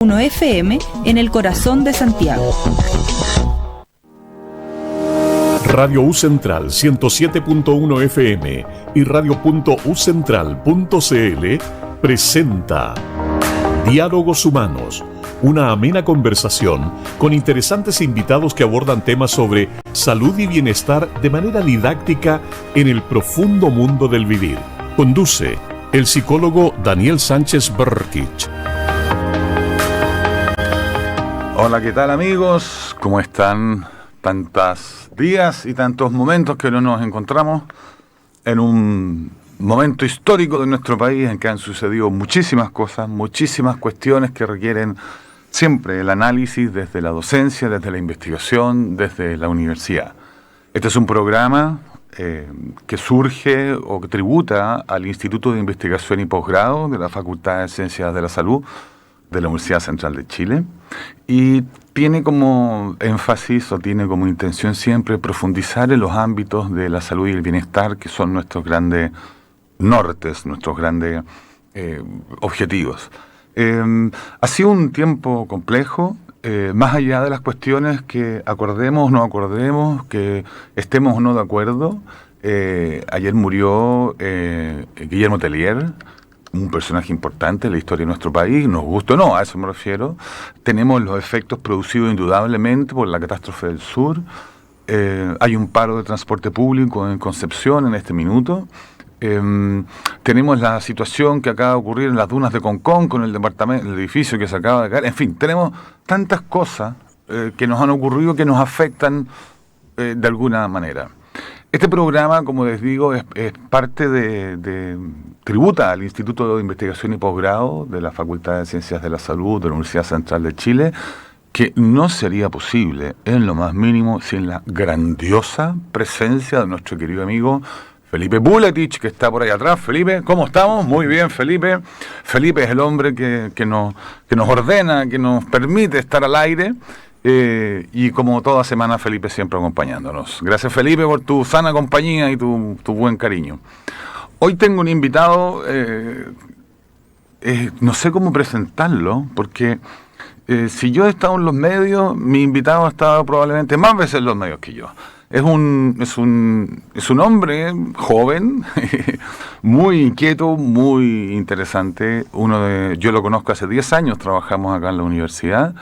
1 FM en el corazón de Santiago. Radio U Central 107.1 FM y radio.ucentral.cl presenta Diálogos Humanos, una amena conversación con interesantes invitados que abordan temas sobre salud y bienestar de manera didáctica en el profundo mundo del vivir. Conduce el psicólogo Daniel Sánchez Brkich. Hola, ¿qué tal amigos? ¿Cómo están? Tantos días y tantos momentos que no nos encontramos en un momento histórico de nuestro país en que han sucedido muchísimas cosas, muchísimas cuestiones que requieren siempre el análisis desde la docencia, desde la investigación, desde la universidad. Este es un programa que surge o que tributa al Instituto de Investigación y Posgrado de la Facultad de Ciencias de la Salud de la Universidad Central de Chile, y tiene como énfasis o tiene como intención siempre profundizar en los ámbitos de la salud y el bienestar, que son nuestros grandes nortes, nuestros grandes objetivos. Ha sido un tiempo complejo, más allá de las cuestiones que acordemos o no acordemos, que estemos o no de acuerdo. Ayer murió Guillermo Tellier, un personaje importante en la historia de nuestro país, nos gusta o no, a eso me refiero. Tenemos los efectos producidos indudablemente por la catástrofe del sur. Hay un paro de transporte público en Concepción en este minuto. Tenemos la situación que acaba de ocurrir en las dunas de Concón con el edificio que se acaba de caer. En fin, tenemos tantas cosas que nos han ocurrido que nos afectan de alguna manera. Este programa, como les digo, es parte tributa al Instituto de Investigación y Posgrado de la Facultad de Ciencias de la Salud de la Universidad Central de Chile, que no sería posible en lo más mínimo sin la grandiosa presencia de nuestro querido amigo Felipe Buletich, que está por ahí atrás. Felipe, ¿cómo estamos? Muy bien, Felipe. Felipe es el hombre que nos ordena, que nos permite estar al aire. Y como toda semana, Felipe siempre acompañándonos. Gracias, Felipe, por tu sana compañía y tu buen cariño. Hoy tengo un invitado, no sé cómo presentarlo, porque si yo he estado en los medios, mi invitado ha estado probablemente más veces en los medios que yo. Es un hombre joven, muy inquieto, muy interesante. Yo lo conozco hace 10 años, trabajamos acá en la universidad.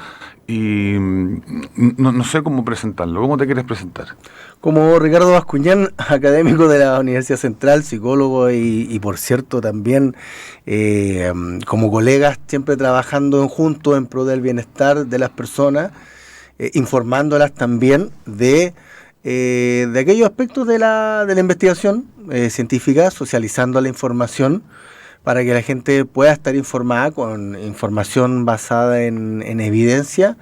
Y no sé cómo presentarlo. ¿Cómo te quieres presentar? Como Ricardo Bascuñán, académico de la Universidad Central, psicólogo y por cierto también como colegas siempre trabajando juntos en pro del bienestar de las personas, informándolas también de aquellos aspectos de la investigación científica, socializando la información para que la gente pueda estar informada con información basada en evidencia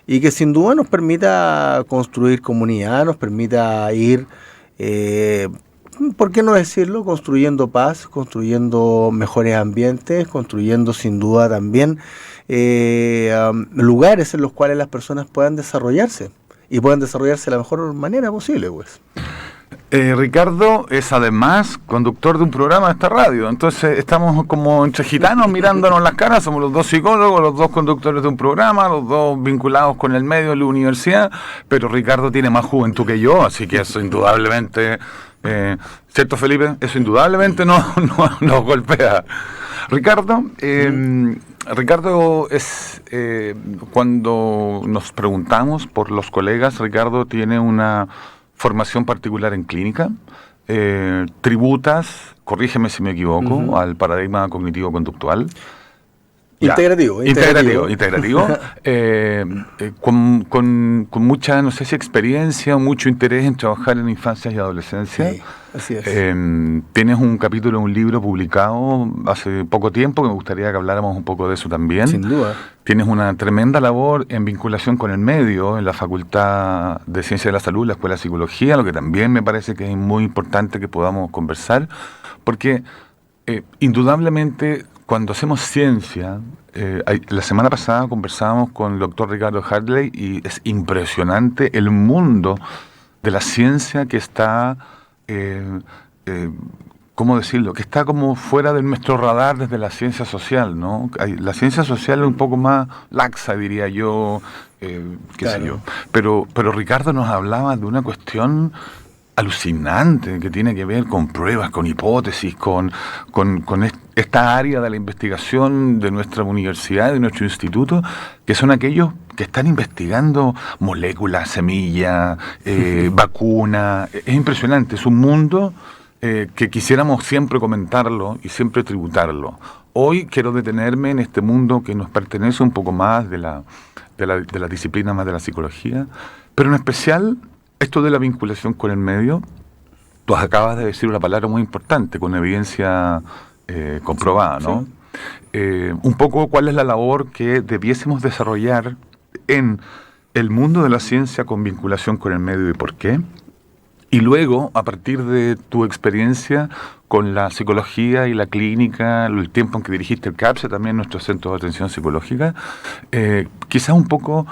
y que sin duda nos permita construir comunidad, nos permita ir, ¿por qué no decirlo?, construyendo paz, construyendo mejores ambientes, construyendo sin duda también lugares en los cuales las personas puedan desarrollarse y puedan desarrollarse de la mejor manera posible, pues. Ricardo es además conductor de un programa de esta radio, entonces estamos como entre gitanos mirándonos las caras, somos los dos psicólogos, los dos conductores de un programa, los dos vinculados con el medio de la universidad, pero Ricardo tiene más juventud que yo, así que eso indudablemente, ¿cierto, Felipe? Eso indudablemente nos golpea. Ricardo es, cuando nos preguntamos por los colegas, Ricardo tiene una formación particular en clínica, tributas, corrígeme si me equivoco, al paradigma cognitivo-conductual. Integrativo. Con mucha, no sé si experiencia o mucho interés en trabajar en infancia y adolescencia. Sí, así es. Tienes un capítulo, un libro publicado hace poco tiempo, que me gustaría que habláramos un poco de eso también. Sin duda. Tienes una tremenda labor en vinculación con el medio, en la Facultad de Ciencias de la Salud, la Escuela de Psicología, lo que también me parece que es muy importante que podamos conversar, porque indudablemente cuando hacemos ciencia, la semana pasada conversábamos con el doctor Ricardo Hartley y es impresionante el mundo de la ciencia que está ¿cómo decirlo? Que está como fuera de nuestro radar desde la ciencia social, ¿no? La ciencia social es un poco más laxa, diría yo, qué sé yo. Pero Ricardo nos hablaba de una cuestión alucinante que tiene que ver con pruebas, con hipótesis, con esta área de la investigación de nuestra universidad, de nuestro instituto, que son aquellos que están investigando moléculas, semillas, vacunas. Es impresionante, es un mundo que quisiéramos siempre comentarlo y siempre tributarlo. Hoy quiero detenerme en este mundo que nos pertenece un poco más de la disciplina más de la psicología, pero en especial esto de la vinculación con el medio. Tú acabas de decir una palabra muy importante, con evidencia comprobada, ¿no? Sí. Un poco cuál es la labor que debiésemos desarrollar en el mundo de la ciencia con vinculación con el medio y por qué. Y luego, a partir de tu experiencia con la psicología y la clínica, el tiempo en que dirigiste el CAPSE, también nuestro centro de atención psicológica, quizás un poco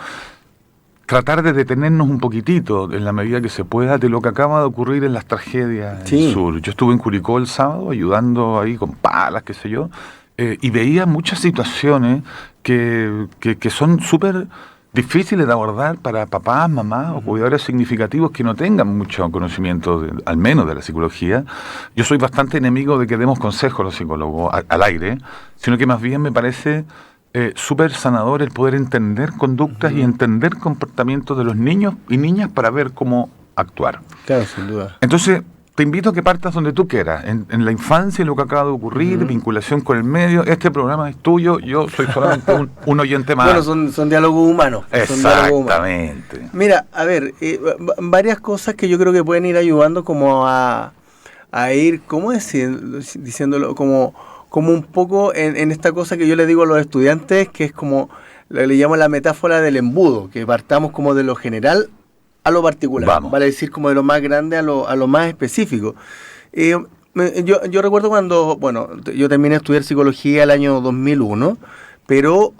tratar de detenernos un poquitito, en la medida que se pueda, de lo que acaba de ocurrir en las tragedias del sur. Yo estuve en Curicó el sábado ayudando ahí con palas, qué sé yo, y veía muchas situaciones que son súper difíciles de abordar para papás, mamás o cuidadores significativos que no tengan mucho conocimiento, al menos de la psicología. Yo soy bastante enemigo de que demos consejos a los psicólogos al aire, sino que más bien me parece súper sanador el poder entender conductas y entender comportamientos de los niños y niñas para ver cómo actuar. Claro, sin duda. Entonces, te invito a que partas donde tú quieras, en la infancia, en lo que acaba de ocurrir, vinculación con el medio. Este programa es tuyo, yo soy solamente un oyente más. Bueno, son diálogos humanos. Exactamente. Mira, a ver, varias cosas que yo creo que pueden ir ayudando como a ir, ¿cómo diciéndolo? Como un poco en esta cosa que yo le digo a los estudiantes, que es como, le llamo la metáfora del embudo, que partamos como de lo general a lo particular, Vamos. Vale decir, como de lo más grande a lo más específico. Yo recuerdo cuando, yo terminé de estudiar psicología el año 2001, pero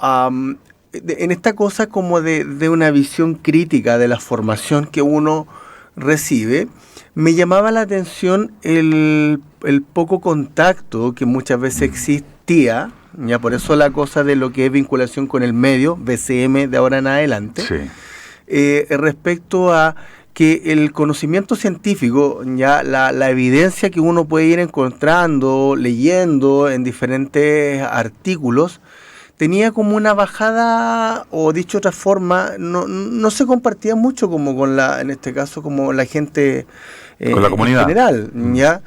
en esta cosa como de una visión crítica de la formación que uno recibe, me llamaba la atención el poco contacto que muchas veces existía, ya por eso la cosa de lo que es vinculación con el medio, BCM de ahora en adelante, Sí. Respecto a que el conocimiento científico, ya la evidencia que uno puede ir encontrando, leyendo en diferentes artículos, tenía como una bajada, o dicho de otra forma, no se compartía mucho como con en este caso, como la gente con la comunidad en general, ¿ya?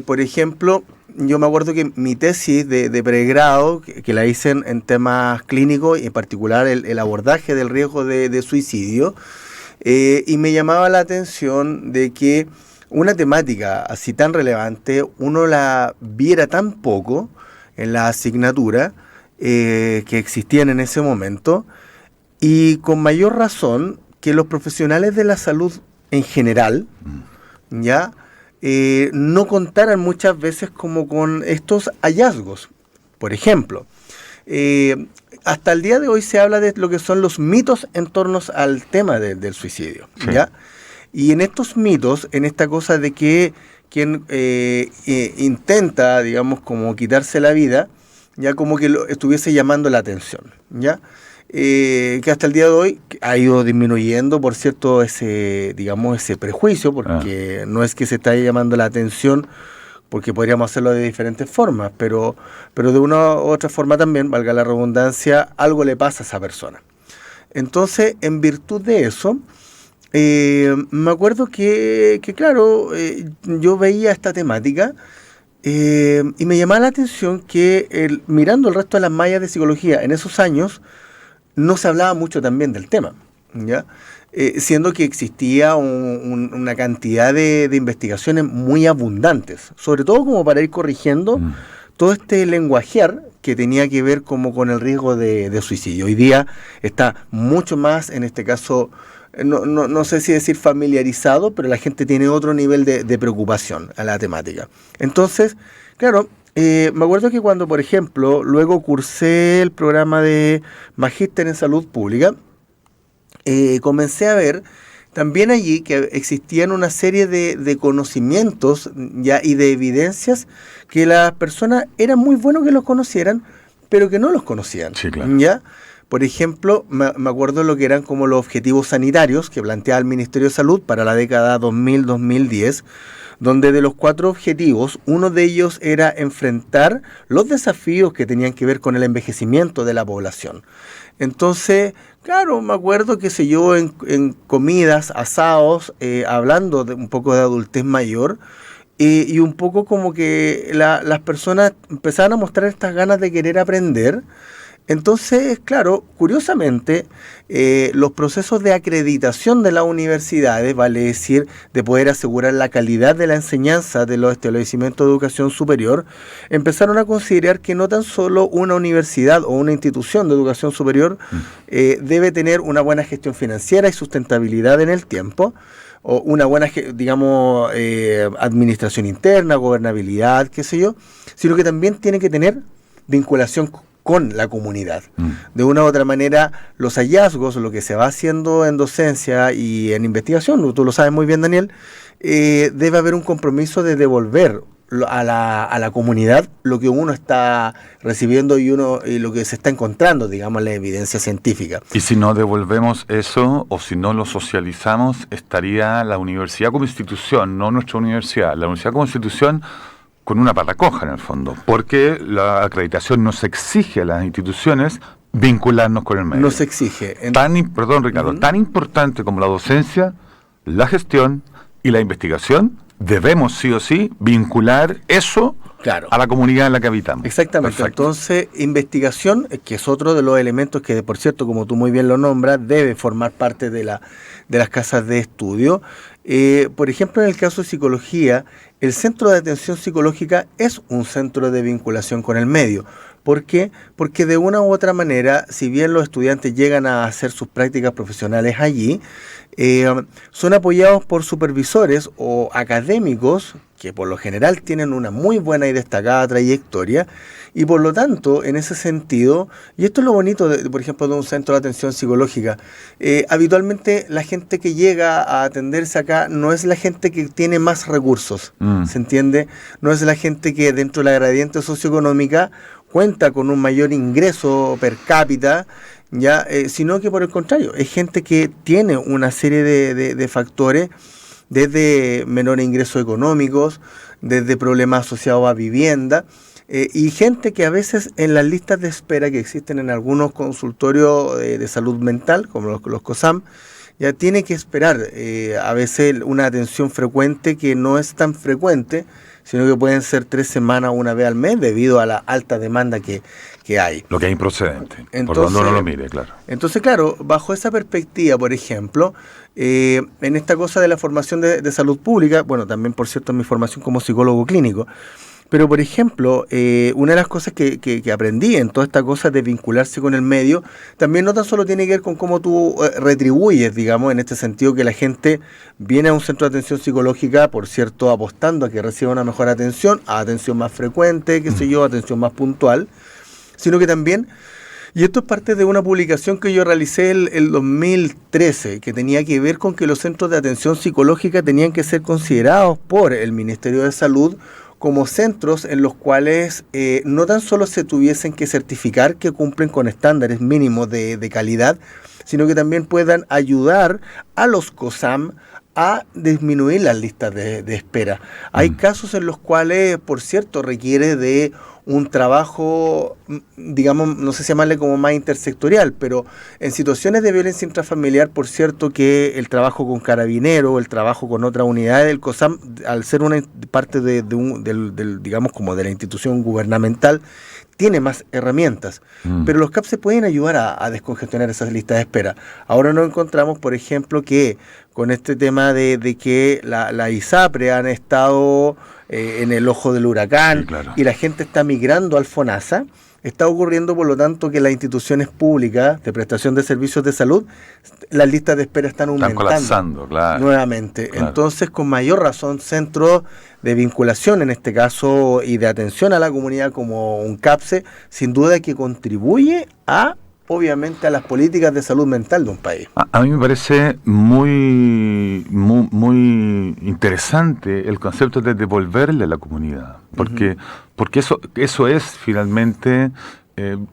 Por ejemplo, yo me acuerdo que mi tesis de pregrado, que la hice en temas clínicos, y en particular el abordaje del riesgo de suicidio, y me llamaba la atención de que una temática así tan relevante, uno la viera tan poco en la asignatura que existían en ese momento, y con mayor razón que los profesionales de la salud en general, ya no contaran muchas veces como con estos hallazgos. Por ejemplo, hasta el día de hoy se habla de lo que son los mitos en torno al tema del suicidio, sí. ¿Ya? Y en estos mitos, en esta cosa de que quien intenta, digamos, como quitarse la vida, ya como que estuviese llamando la atención, ¿ya? Que hasta el día de hoy ha ido disminuyendo, por cierto, ese prejuicio, porque no es que se está llamando la atención, porque podríamos hacerlo de diferentes formas, pero de una u otra forma también, valga la redundancia, algo le pasa a esa persona. Entonces, en virtud de eso, me acuerdo que claro, yo veía esta temática y me llamaba la atención que mirando el resto de las mallas de psicología en esos años, no se hablaba mucho también del tema, ¿ya? Siendo que existía una cantidad de investigaciones muy abundantes, sobre todo como para ir corrigiendo todo este lenguajear que tenía que ver como con el riesgo de suicidio. Hoy día está mucho más, en este caso, no sé si decir familiarizado, pero la gente tiene otro nivel de preocupación a la temática. Entonces, claro, me acuerdo que cuando, por ejemplo, luego cursé el programa de Magíster en Salud Pública, comencé a ver también allí que existían una serie de conocimientos ya y de evidencias que las personas eran muy bueno que los conocieran, pero que no los conocían. Sí, claro. ¿Ya? Por ejemplo, me acuerdo lo que eran como los objetivos sanitarios que planteaba el Ministerio de Salud para la década 2000-2010, donde de los 4 objetivos, uno de ellos era enfrentar los desafíos que tenían que ver con el envejecimiento de la población. Entonces, claro, me acuerdo, qué sé yo, en comidas, asados, hablando un poco de adultez mayor, y un poco como que las personas empezaban a mostrar estas ganas de querer aprender. Entonces, claro, curiosamente, los procesos de acreditación de las universidades, vale decir, de poder asegurar la calidad de la enseñanza de los establecimientos de educación superior, empezaron a considerar que no tan solo una universidad o una institución de educación superior debe tener una buena gestión financiera y sustentabilidad en el tiempo, o una buena, digamos, administración interna, gobernabilidad, qué sé yo, sino que también tiene que tener vinculación con la comunidad. De una u otra manera, los hallazgos, lo que se va haciendo en docencia y en investigación, tú lo sabes muy bien, Daniel, debe haber un compromiso de devolver a la comunidad lo que uno está recibiendo y lo que se está encontrando, digamos, la evidencia científica. Y si no devolvemos eso, o si no lo socializamos, estaría la universidad como institución, no nuestra universidad, la universidad como institución con una pata coja en el fondo, porque la acreditación nos exige a las instituciones vincularnos con el medio. Nos exige. Perdón, Ricardo, tan importante como la docencia, la gestión y la investigación, debemos sí o sí vincular eso a la comunidad en la que habitamos. Exactamente. Perfecto. Entonces, investigación, que es otro de los elementos que, por cierto, como tú muy bien lo nombras, debe formar parte de las casas de estudio. Por ejemplo, en el caso de psicología, el centro de atención psicológica es un centro de vinculación con el medio. ¿Por qué? Porque de una u otra manera, si bien los estudiantes llegan a hacer sus prácticas profesionales allí, son apoyados por supervisores o académicos que por lo general tienen una muy buena y destacada trayectoria, y por lo tanto, en ese sentido, y esto es lo bonito, por ejemplo, de un centro de atención psicológica, habitualmente la gente que llega a atenderse acá no es la gente que tiene más recursos, ¿se entiende? No es la gente que dentro de la gradiente socioeconómica cuenta con un mayor ingreso per cápita, ya, sino que por el contrario, es gente que tiene una serie de factores, desde menores ingresos económicos, desde problemas asociados a vivienda, y gente que a veces en las listas de espera que existen en algunos consultorios de salud mental, como los COSAM, ya tiene que esperar a veces una atención frecuente que no es tan frecuente, sino que pueden ser 3 semanas una vez al mes debido a la alta demanda que hay. Lo que es improcedente, entonces, por donde uno lo mire, claro. Entonces, claro, bajo esa perspectiva, por ejemplo, en esta cosa de la formación de salud pública, bueno, también por cierto en mi formación como psicólogo clínico, pero por ejemplo, una de las cosas que aprendí en toda esta cosa de vincularse con el medio, también no tan solo tiene que ver con cómo tú retribuyes, digamos, en este sentido que la gente viene a un centro de atención psicológica, por cierto, apostando a que reciba una mejor atención, a atención más frecuente, qué sé yo, atención más puntual, sino que también, y esto es parte de una publicación que yo realicé el 2013, que tenía que ver con que los centros de atención psicológica tenían que ser considerados por el Ministerio de Salud como centros en los cuales no tan solo se tuviesen que certificar que cumplen con estándares mínimos de calidad, sino que también puedan ayudar a los COSAM a disminuir las listas de espera. Hay casos en los cuales, por cierto, requiere de un trabajo, digamos, no sé si llamarle como más intersectorial, pero en situaciones de violencia intrafamiliar, por cierto que el trabajo con carabineros, el trabajo con otras unidades del COSAM, al ser una parte digamos, como de la institución gubernamental, tiene más herramientas, pero los CAP se pueden ayudar a descongestionar esas listas de espera. Ahora nos encontramos, por ejemplo, que con este tema de que la ISAPRE han estado en el ojo del huracán, sí, claro, y la gente está migrando al FONASA, está ocurriendo, por lo tanto, que las instituciones públicas de prestación de servicios de salud, las listas de espera están aumentando. Están colapsando, claro. Nuevamente. Claro. Entonces, con mayor razón, centros de vinculación, en este caso, y de atención a la comunidad como un CAPSE, sin duda que contribuye a obviamente, a las políticas de salud mental de un país. A mí me parece muy interesante el concepto de devolverle a la comunidad, porque eso es finalmente...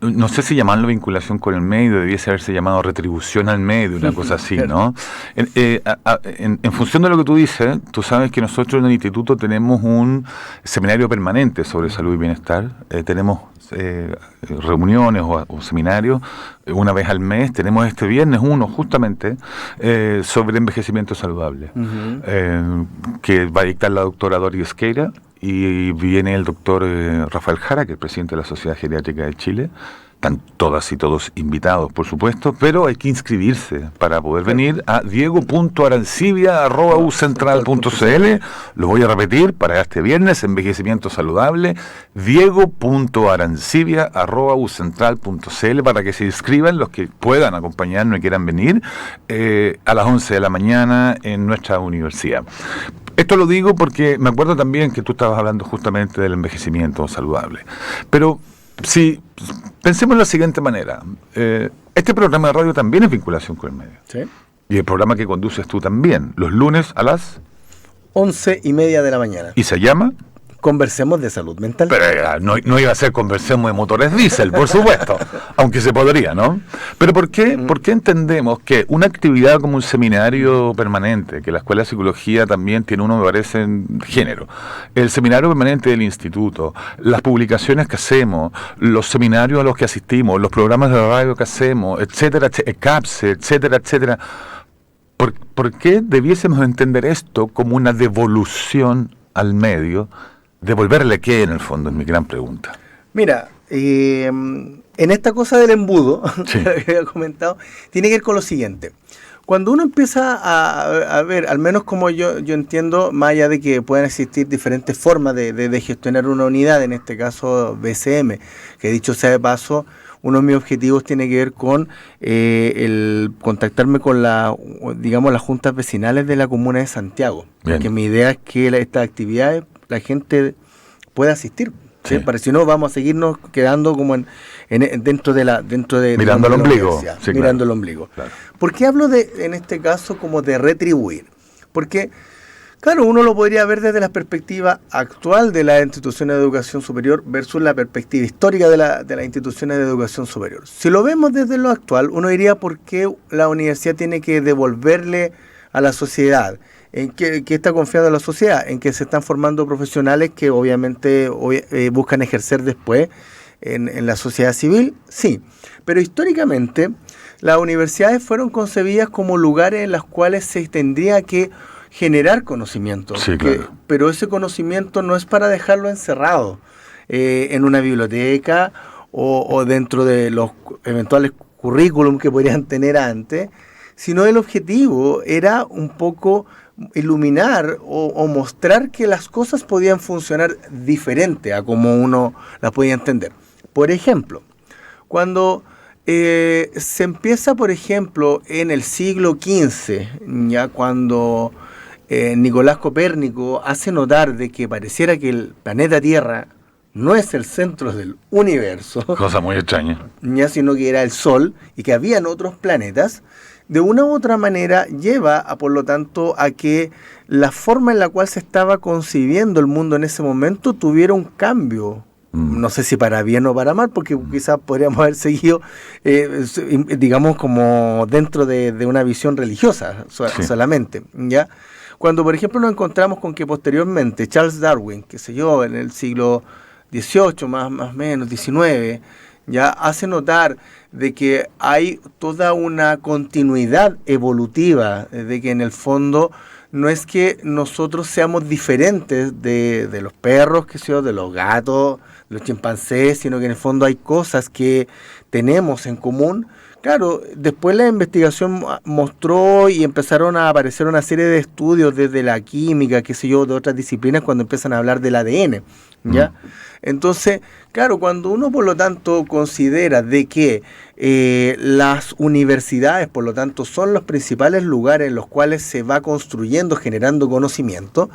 no sé si llamarlo vinculación con el medio, debiese haberse llamado retribución al medio, una cosa así, ¿no? En función de lo que tú dices, tú sabes que nosotros en el instituto tenemos un seminario permanente sobre salud y bienestar, tenemos reuniones o seminarios una vez al mes, tenemos este viernes uno justamente sobre envejecimiento saludable, que va a dictar la doctora Doris Esqueira, y viene el doctor Rafael Jara, que es presidente de la Sociedad Geriátrica de Chile. Están todas y todos invitados, por supuesto, pero hay que inscribirse para poder venir a diego.arancibia@ucentral.cl. Lo voy a repetir para este viernes, envejecimiento saludable, diego.arancibia@ucentral.cl, para que se inscriban los que puedan acompañarnos y quieran venir a las 11 de la mañana en nuestra universidad. Esto lo digo porque me acuerdo también que tú estabas hablando justamente del envejecimiento saludable. Pero si pensemos de la siguiente manera, este programa de radio también es vinculación con el medio. ¿Sí? Y el programa que conduces tú también, los lunes a las 11:30 de la mañana. ¿Y se llama? Conversemos de salud mental. Pero no iba a ser conversemos de motores diésel, por supuesto, aunque se podría, ¿no? Pero ¿por qué entendemos que una actividad como un seminario permanente, que la Escuela de Psicología también tiene uno, me parece, en género, el seminario permanente del instituto, las publicaciones que hacemos, los seminarios a los que asistimos, los programas de radio que hacemos, etcétera, CAPSE, etcétera, ¿por qué debiésemos entender esto como una devolución al medio? ¿Devolverle qué, en el fondo? Es mi gran pregunta. Mira, en esta cosa del embudo, sí, que había comentado, tiene que ver con lo siguiente. Cuando uno empieza a ver, al menos como yo entiendo, más allá de que puedan existir diferentes formas de gestionar una unidad, en este caso BCM, que dicho sea de paso, uno de mis objetivos tiene que ver con el contactarme con las juntas vecinales de la comuna de Santiago. Bien. Porque mi idea es que estas actividades la gente pueda asistir. ¿Sí? Para si no vamos a seguirnos quedando como dentro de mirando el ombligo. Sí, mirando el ombligo. Claro. ¿Por qué hablo en este caso como de retribuir? Porque claro, uno lo podría ver desde la perspectiva actual de las instituciones de educación superior versus la perspectiva histórica de las instituciones de educación superior. Si lo vemos desde lo actual, uno diría por qué la universidad tiene que devolverle a la sociedad. ¿En qué está confiando la sociedad? En que se están formando profesionales que obviamente buscan ejercer después en la sociedad civil, sí. Pero históricamente las universidades fueron concebidas como lugares en los cuales se tendría que generar conocimiento, sí, claro. Pero ese conocimiento no es para dejarlo encerrado en una biblioteca o dentro de los eventuales currículum que podrían tener antes, sino el objetivo era un poco iluminar o mostrar que las cosas podían funcionar diferente a como uno las podía entender. Por ejemplo, cuando se empieza, por ejemplo, en el siglo XV, ya cuando Nicolás Copérnico hace notar de que pareciera que el planeta Tierra no es el centro del universo, cosa muy extraña, ya, sino que era el Sol y que habían otros planetas, de una u otra manera lleva, por lo tanto, a que la forma en la cual se estaba concibiendo el mundo en ese momento tuviera un cambio. No sé si para bien o para mal, porque quizás podríamos haber seguido, digamos, como dentro de una visión religiosa solamente, ¿ya? Cuando, por ejemplo, nos encontramos con que posteriormente Charles Darwin, qué sé yo, en el siglo XVIII, más o menos, XIX, ya hace notar de que hay toda una continuidad evolutiva, de que en el fondo no es que nosotros seamos diferentes de los perros, qué sé yo, de los gatos, de los chimpancés, sino que en el fondo hay cosas que tenemos en común. Claro, después la investigación mostró y empezaron a aparecer una serie de estudios desde la química, qué sé yo, de otras disciplinas cuando empiezan a hablar del ADN, ¿ya? Entonces, claro, cuando uno por lo tanto considera de que las universidades, por lo tanto, son los principales lugares en los cuales se va construyendo, generando conocimiento,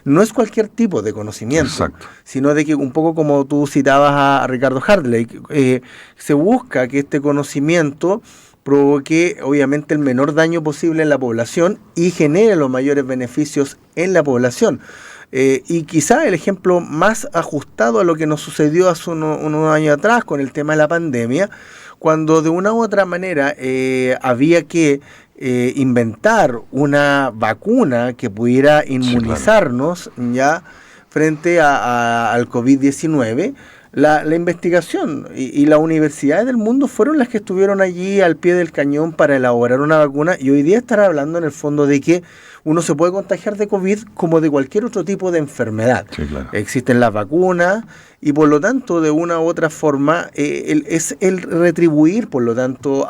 no es cualquier tipo de conocimiento, Exacto. sino de que un poco como tú citabas a Ricardo Hartley, se busca que este conocimiento provoque obviamente el menor daño posible en la población y genere los mayores beneficios en la población. Y quizá el ejemplo más ajustado a lo que nos sucedió hace unos años atrás con el tema de la pandemia, cuando de una u otra manera había que inventar una vacuna que pudiera inmunizarnos, sí, claro, ya frente al COVID-19, la investigación y las universidades del mundo fueron las que estuvieron allí al pie del cañón para elaborar una vacuna, y hoy día estar hablando en el fondo de que uno se puede contagiar de COVID como de cualquier otro tipo de enfermedad. Sí, claro. Existen las vacunas y por lo tanto de una u otra forma es el retribuir por lo tanto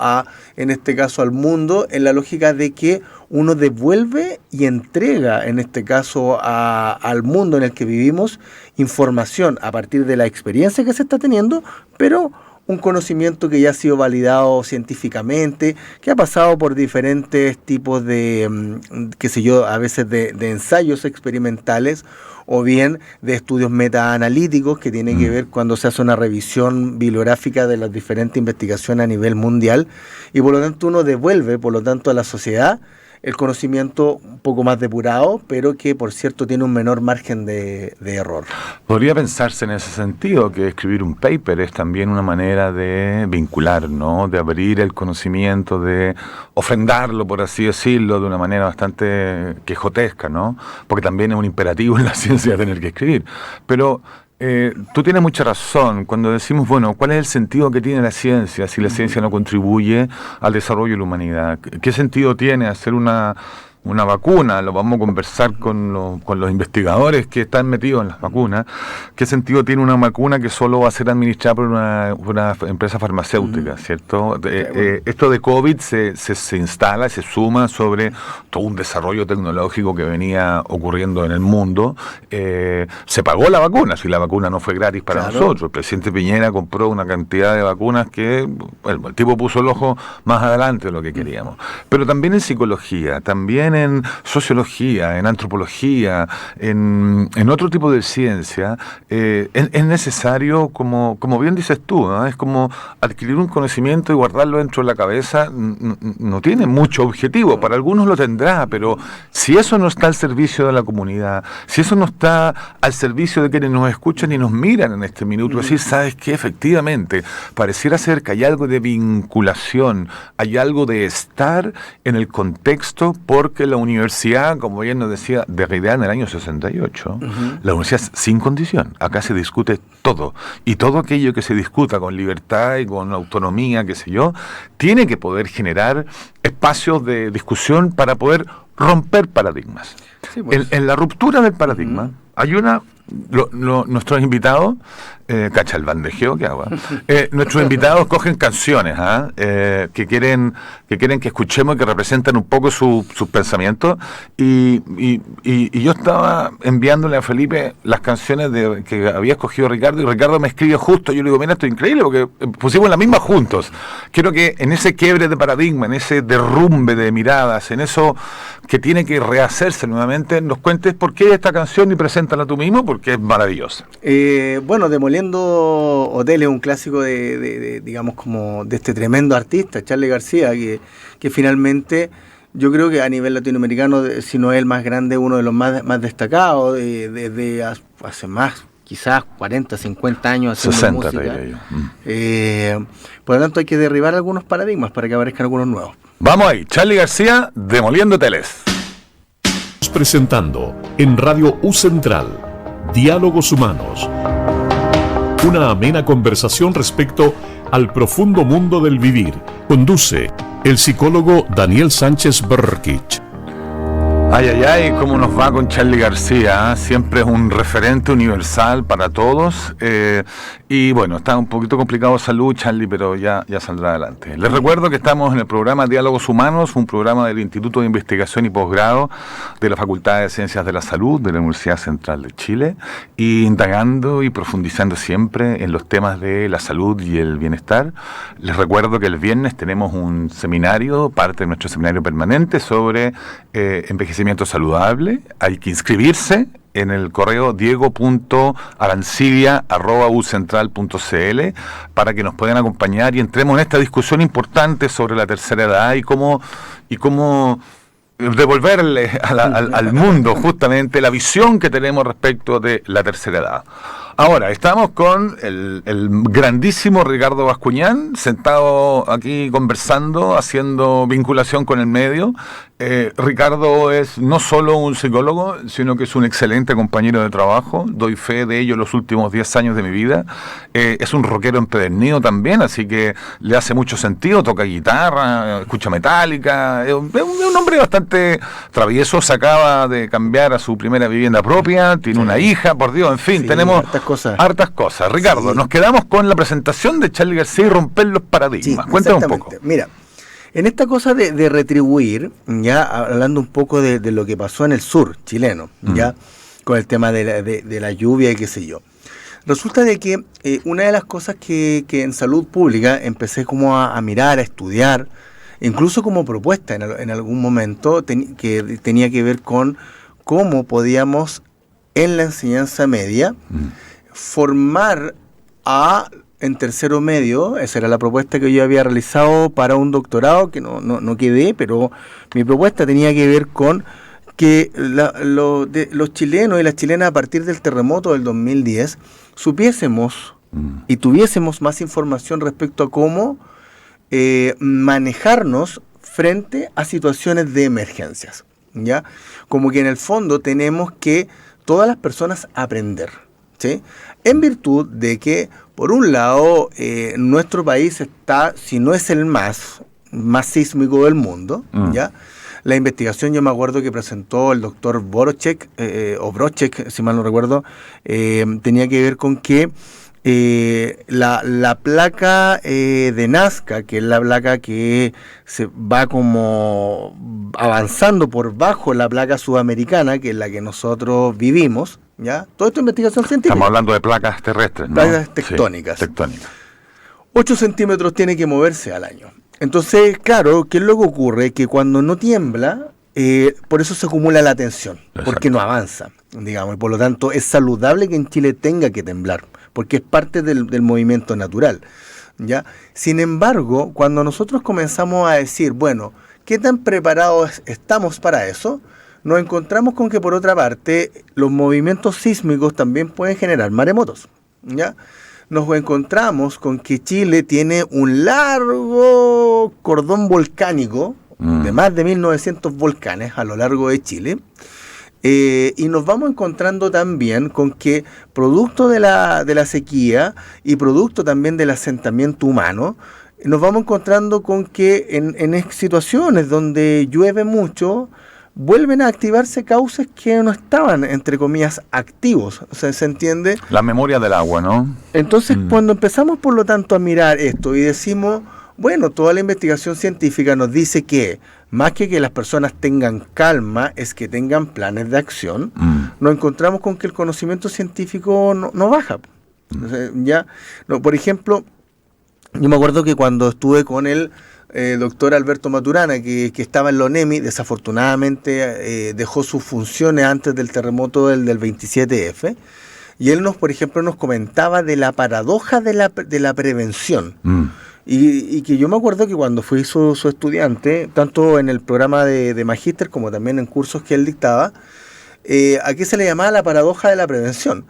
en este caso al mundo, en la lógica de que uno devuelve y entrega en este caso al mundo en el que vivimos información a partir de la experiencia que se está teniendo, pero un conocimiento que ya ha sido validado científicamente, que ha pasado por diferentes tipos de, qué sé yo, a veces de ensayos experimentales o bien de estudios metaanalíticos que tienen que ver cuando se hace una revisión bibliográfica de las diferentes investigaciones a nivel mundial, y por lo tanto uno devuelve, por lo tanto, a la sociedad el conocimiento un poco más depurado, pero que por cierto tiene un menor margen de error. Podría pensarse en ese sentido que escribir un paper es también una manera de vincular, ¿no? De abrir el conocimiento, de ofrendarlo, por así decirlo, de una manera bastante quejotesca, ¿no? Porque también es un imperativo en la ciencia tener que escribir. Pero tú tienes mucha razón cuando decimos, bueno, ¿cuál es el sentido que tiene la ciencia si la ciencia no contribuye al desarrollo de la humanidad? ¿Qué sentido tiene hacer una vacuna? Lo vamos a conversar con los investigadores que están metidos en las vacunas. ¿Qué sentido tiene una vacuna que solo va a ser administrada por una empresa farmacéutica, ¿cierto? Esto de COVID se instala, se suma sobre todo un desarrollo tecnológico que venía ocurriendo en el mundo. Se pagó la vacuna, si la vacuna no fue gratis para nosotros. El presidente Piñera compró una cantidad de vacunas que, bueno, el tipo puso el ojo más adelante de lo que queríamos. Pero también en psicología, también en sociología, en antropología, en otro tipo de ciencia, es necesario, como bien dices tú, ¿no? Es como adquirir un conocimiento y guardarlo dentro de la cabeza, no tiene mucho objetivo, para algunos lo tendrá, pero si eso no está al servicio de la comunidad, si eso no está al servicio de quienes nos escuchan y nos miran en este minuto, decir, ¿sabes qué? Efectivamente, pareciera ser que hay algo de vinculación, hay algo de estar en el contexto, porque la universidad, como bien nos decía Derrida en el año 68, la universidad es sin condición. Acá se discute todo. Y todo aquello que se discuta con libertad y con autonomía, qué sé yo, tiene que poder generar espacios de discusión para poder romper paradigmas. Sí, pues. En la ruptura del paradigma hay una... nuestros invitados, cacha el bandejeo que hago, nuestros invitados cogen canciones que quieren que escuchemos y que representan un poco sus pensamientos, y yo estaba enviándole a Felipe las canciones que había escogido Ricardo, y Ricardo me escribe justo, yo le digo, mira, esto es increíble porque pusimos la misma juntos. Quiero que en ese quiebre de paradigma, en ese derrumbe de miradas, en eso que tiene que rehacerse nuevamente, nos cuentes por qué esta canción y preséntala tú mismo, porque es maravillosa. Bueno, Demoliendo Hoteles, un clásico de digamos, como de este tremendo artista, Charly García, que finalmente yo creo que a nivel latinoamericano, si no es el más grande, uno de los más destacados, desde hace más, quizás 40, 50 años haciendo 60, música. Yo. Por lo tanto hay que derribar algunos paradigmas para que aparezcan algunos nuevos. Vamos ahí, Charly García, Demoliendo Hoteles. Presentando en Radio U Central, Diálogos Humanos. Una amena conversación respecto al profundo mundo del vivir. Conduce el psicólogo Daniel Sánchez Berkich. Ay, cómo nos va con Charly García, ¿eh? Siempre es un referente universal para todos, y bueno, está un poquito complicado de salud, Charly, pero ya saldrá adelante. Les recuerdo que estamos en el programa Diálogos Humanos, un programa del Instituto de Investigación y Posgrado de la Facultad de Ciencias de la Salud de la Universidad Central de Chile, y indagando y profundizando siempre en los temas de la salud y el bienestar. Les recuerdo que el viernes tenemos un seminario, parte de nuestro seminario permanente, sobre envejecimiento saludable. Hay que inscribirse en el correo diego.arancibia@ucentral.cl para que nos puedan acompañar y entremos en esta discusión importante sobre la tercera edad y cómo devolverle al mundo justamente la visión que tenemos respecto de la tercera edad. Ahora, estamos con el grandísimo Ricardo Bascuñán, sentado aquí conversando, haciendo vinculación con el medio. Ricardo es no solo un psicólogo, sino que es un excelente compañero de trabajo. Doy fe de ello los últimos 10 años de mi vida. Es un rockero empedernido también, así que le hace mucho sentido. Toca guitarra, escucha Metallica. Es un hombre bastante travieso. Se acaba de cambiar a su primera vivienda propia. Tiene una hija, por Dios. En fin, sí, tenemos hartas cosas. Ricardo, sí. Nos quedamos con la presentación de Charly García y romper los paradigmas. Sí, cuéntanos un poco. Mira, en esta cosa de retribuir, ya hablando un poco de lo que pasó en el sur chileno, ya con el tema de la lluvia y qué sé yo. Resulta de que una de las cosas que en salud pública empecé como a mirar, a estudiar, incluso como propuesta en algún momento, que tenía que ver con cómo podíamos en la enseñanza media formar en tercero medio. Esa era la propuesta que yo había realizado para un doctorado, que no quedé, pero mi propuesta tenía que ver con que los chilenos y las chilenas a partir del terremoto del 2010 supiésemos y tuviésemos más información respecto a cómo manejarnos frente a situaciones de emergencias, ¿ya? Como que en el fondo tenemos que todas las personas aprender, ¿sí? En virtud de que, por un lado, nuestro país está, si no es el más sísmico del mundo, ¿ya? La investigación, yo me acuerdo que presentó el doctor Brochek, si mal no recuerdo, tenía que ver con que la placa de Nazca, que es la placa que se va como avanzando por bajo la placa sudamericana, que es la que nosotros vivimos, ¿ya? Todo esto es investigación científica. Estamos hablando de placas terrestres, ¿no? Placas tectónicas. Sí, tectónicas. 8 centímetros tiene que moverse al año. Entonces, claro, ¿qué es lo que ocurre? Que cuando no tiembla, por eso se acumula la tensión, porque no avanza, digamos, y por lo tanto es saludable que en Chile tenga que temblar, porque es parte del movimiento natural, ¿ya? Sin embargo, cuando nosotros comenzamos a decir, bueno, ¿qué tan preparados estamos para eso? Nos encontramos con que, por otra parte, los movimientos sísmicos también pueden generar maremotos, ¿ya? Nos encontramos con que Chile tiene un largo cordón volcánico de más de 1900 volcanes a lo largo de Chile, y nos vamos encontrando también con que producto de la sequía y producto también del asentamiento humano, nos vamos encontrando con que en situaciones donde llueve mucho, vuelven a activarse cauces que no estaban, entre comillas, activos. O sea, ¿se entiende? La memoria del agua, ¿no? Entonces, cuando empezamos, por lo tanto, a mirar esto y decimos, bueno, toda la investigación científica nos dice que, más que las personas tengan calma, es que tengan planes de acción, nos encontramos con que el conocimiento científico no baja. O sea, ya, no, por ejemplo, yo me acuerdo que cuando estuve con el doctor Alberto Maturana, que estaba en la ONEMI, desafortunadamente dejó sus funciones antes del terremoto del 27F, y él por ejemplo, nos comentaba de la paradoja de la prevención. Y que yo me acuerdo que cuando fui su estudiante, tanto en el programa de magíster como también en cursos que él dictaba, aquí se le llamaba la paradoja de la prevención.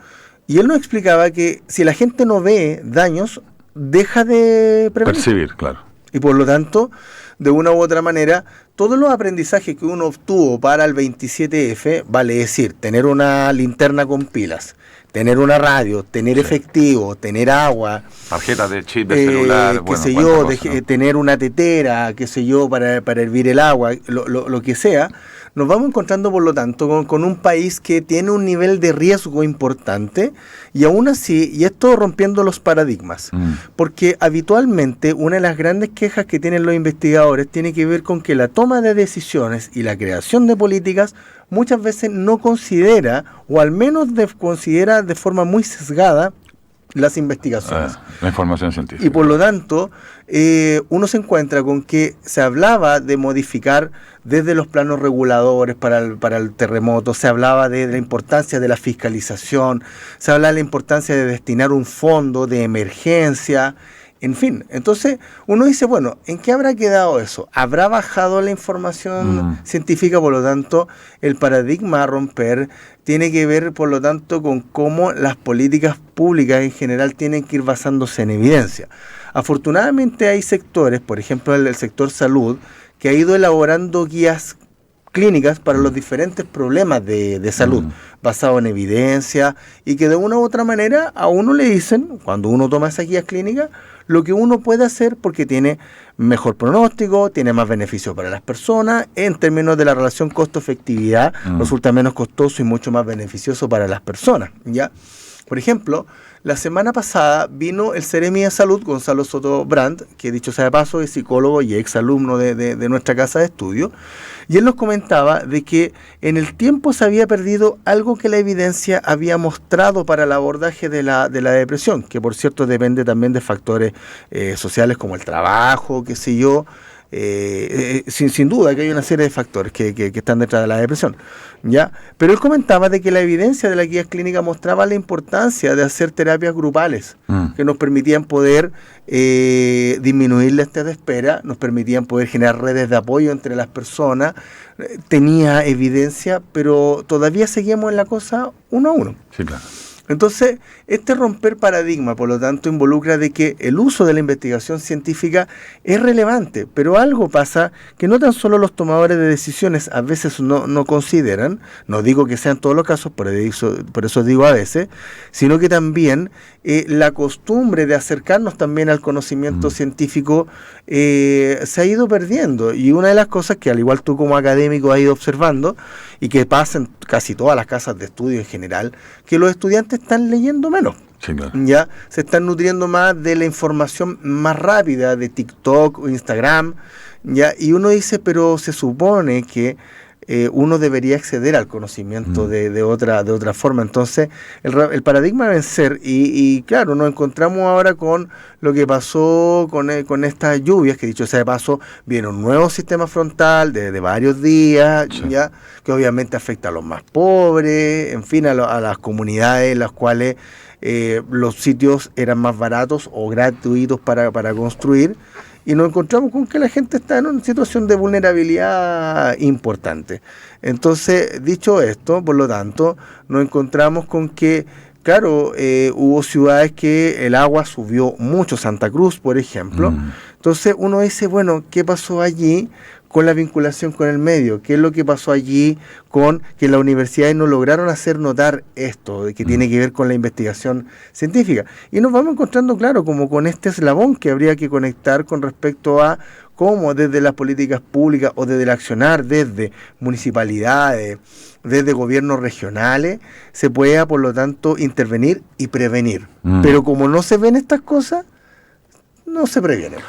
Y él nos explicaba que si la gente no ve daños, deja de prevenir. Percibir, claro. Y por lo tanto, de una u otra manera, todos los aprendizajes que uno obtuvo para el 27F, vale decir, tener una linterna con pilas, tener una radio, tener efectivo, tener agua, tarjetas de chip de celular, qué sé yo, tener una tetera, qué sé yo, para hervir el agua, lo que sea, nos vamos encontrando, por lo tanto, con un país que tiene un nivel de riesgo importante, y aún así, y esto rompiendo los paradigmas, porque habitualmente una de las grandes quejas que tienen los investigadores tiene que ver con que la toma de decisiones y la creación de políticas muchas veces no considera, o al menos considera de forma muy sesgada, las investigaciones. La información científica. Y por lo tanto, uno se encuentra con que se hablaba de modificar desde los planos reguladores para el terremoto, se hablaba de la importancia de la fiscalización, se hablaba de la importancia de destinar un fondo de emergencia, en fin. Entonces uno dice, bueno, ¿en qué habrá quedado eso? ¿Habrá bajado la información científica? Por lo tanto, el paradigma a romper tiene que ver, por lo tanto, con cómo las políticas públicas en general tienen que ir basándose en evidencia. Afortunadamente hay sectores, por ejemplo el sector salud, que ha ido elaborando guías clínicas para los diferentes problemas de salud, basado en evidencia, y que de una u otra manera a uno le dicen, cuando uno toma esas guías clínicas, lo que uno puede hacer porque tiene mejor pronóstico, tiene más beneficio para las personas, en términos de la relación costo-efectividad, resulta menos costoso y mucho más beneficioso para las personas, ¿ya? Por ejemplo, la semana pasada vino el Seremi de Salud, Gonzalo Soto Brandt, que dicho sea de paso es psicólogo y exalumno de nuestra casa de estudio, y él nos comentaba de que en el tiempo se había perdido algo que la evidencia había mostrado para el abordaje de la depresión, que por cierto depende también de factores sociales como el trabajo, qué sé yo, sin duda que hay una serie de factores que están detrás de la depresión, ¿ya? Pero él comentaba de que la evidencia de la guía clínica mostraba la importancia de hacer terapias grupales que nos permitían poder disminuir la lista de espera, nos permitían poder generar redes de apoyo entre las personas. Tenía evidencia, pero todavía seguíamos en la cosa uno a uno. Sí, claro. Entonces, este romper paradigma, por lo tanto, involucra de que el uso de la investigación científica es relevante, pero algo pasa que no tan solo los tomadores de decisiones a veces no consideran, no digo que sean todos los casos, por eso digo a veces, sino que también la costumbre de acercarnos también al conocimiento científico se ha ido perdiendo, y una de las cosas que al igual tú como académico has ido observando, y que pasa en casi todas las casas de estudio en general, que los estudiantes están leyendo menos. Sí, claro. Ya se están nutriendo más de la información más rápida de TikTok o Instagram, ya, y uno dice, pero se supone que uno debería acceder al conocimiento de otra forma. Entonces el paradigma a vencer, y claro, nos encontramos ahora con lo que pasó con estas lluvias, que dicho sea de paso, viene un nuevo sistema frontal de varios días, ya, que obviamente afecta a los más pobres, en fin, a las comunidades en las cuales los sitios eran más baratos o gratuitos para construir. Y nos encontramos con que la gente está en una situación de vulnerabilidad importante. Entonces, dicho esto, por lo tanto, nos encontramos con que, claro, hubo ciudades que el agua subió mucho, Santa Cruz, por ejemplo. Entonces uno dice, bueno, ¿qué pasó allí con la vinculación con el medio? ¿Qué es lo que pasó allí con que las universidades no lograron hacer notar esto, de que tiene que ver con la investigación científica? Y nos vamos encontrando, claro, como con este eslabón que habría que conectar con respecto a cómo desde las políticas públicas o desde el accionar, desde municipalidades, desde gobiernos regionales, se pueda, por lo tanto, intervenir y prevenir. Pero como no se ven estas cosas, no se previenen.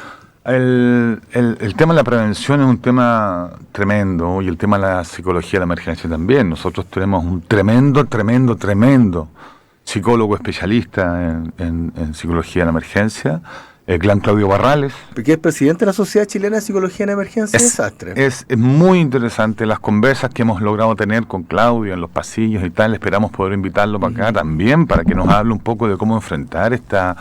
El tema de la prevención es un tema tremendo, y el tema de la psicología de la emergencia también. Nosotros tenemos un tremendo psicólogo especialista en psicología de la emergencia, el gran Claudio Barrales. Que es presidente de la Sociedad Chilena de Psicología en Emergencia y Desastre. Es muy interesante las conversas que hemos logrado tener con Claudio en los pasillos y tal. Esperamos poder invitarlo para acá también, para que nos hable un poco de cómo enfrentar esta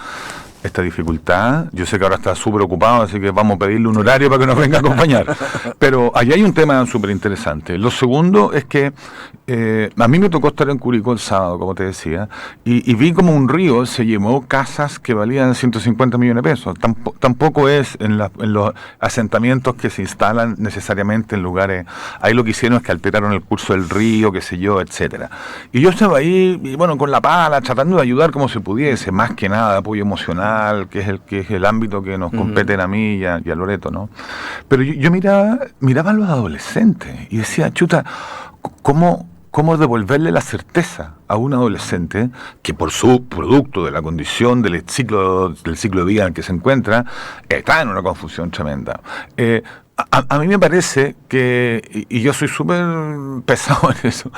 dificultad. Yo sé que ahora está súper ocupado, así que vamos a pedirle un horario para que nos venga a acompañar. Pero allí hay un tema súper interesante. Lo segundo es que a mí me tocó estar en Curicó el sábado, como te decía, y vi como un río se llevó casas que valían 150 millones de pesos. Tampoco es en los asentamientos que se instalan necesariamente en lugares. Ahí lo que hicieron es que alteraron el curso del río, qué sé yo, etcétera. Y yo estaba ahí, y bueno, con la pala, tratando de ayudar como se pudiese, más que nada, apoyo emocional, que es el ámbito que nos compete a mí y a Loreto, ¿no? Pero yo miraba a los adolescentes y decía, chuta, ¿cómo devolverle la certeza a un adolescente que por su producto de la condición del ciclo de vida en el que se encuentra está en una confusión tremenda? A mí me parece que, y yo soy súper pesado en eso,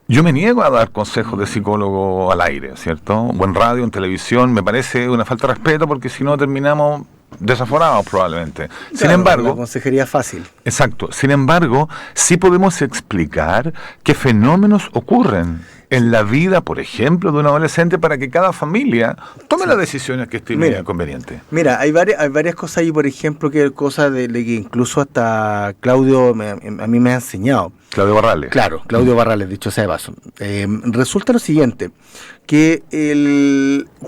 yo me niego a dar consejos de psicólogo al aire, ¿cierto? O en radio, en televisión, me parece una falta de respeto porque si no terminamos desaforados probablemente. Claro, Sin embargo, la consejería fácil. exacto, sin embargo, sí podemos explicar qué fenómenos ocurren en la vida, por ejemplo, de un adolescente para que cada familia tome las decisiones que estime conveniente. Mira, hay varias cosas ahí, por ejemplo, que cosas de que incluso hasta Claudio a mí me ha enseñado. Claudio Barrales. Claro, Claudio Barrales, dicho sea de paso. Resulta lo siguiente, que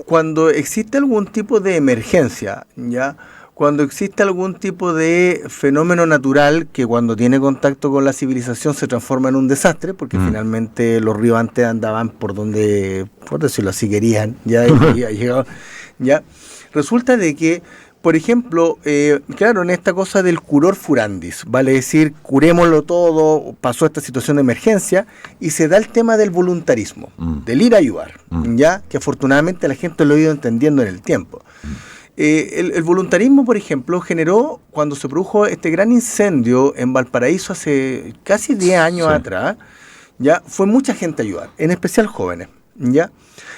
cuando existe algún tipo de emergencia, ¿ya? Cuando existe algún tipo de fenómeno natural que cuando tiene contacto con la civilización se transforma en un desastre, porque finalmente los ríos antes andaban por donde, por decirlo así, querían, ya, ya. Resulta de que, por ejemplo, claro, en esta cosa del curor furandis, vale decir, curémoslo todo, pasó esta situación de emergencia, y se da el tema del voluntarismo, del ir a ayudar, ya, que afortunadamente la gente lo ha ido entendiendo en el tiempo. El voluntarismo, por ejemplo, generó, cuando se produjo este gran incendio en Valparaíso hace casi 10 años atrás, ya fue mucha gente a ayudar, en especial jóvenes, ¿ya?